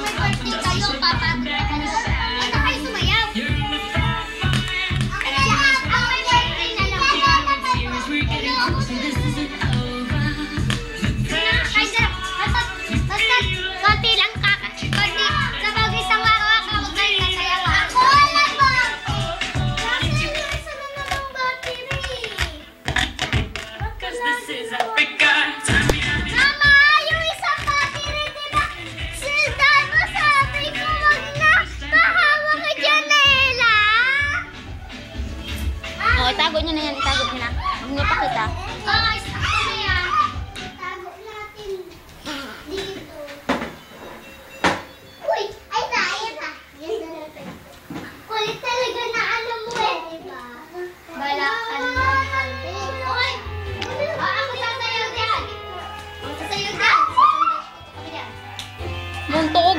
birthday kayo, papagod na kayo. Basta kayo sumayaw. Itago nyo na yan, itago nyo na. Huwag nyo pakita. Guys, ako na yan. Itago natin dito. Uy, ay na, ayan na. Kulit talaga na alam mo eh, diba? Balakan na. Uy, ako sasayaw dyan. Sasayaw dyan. Muntok.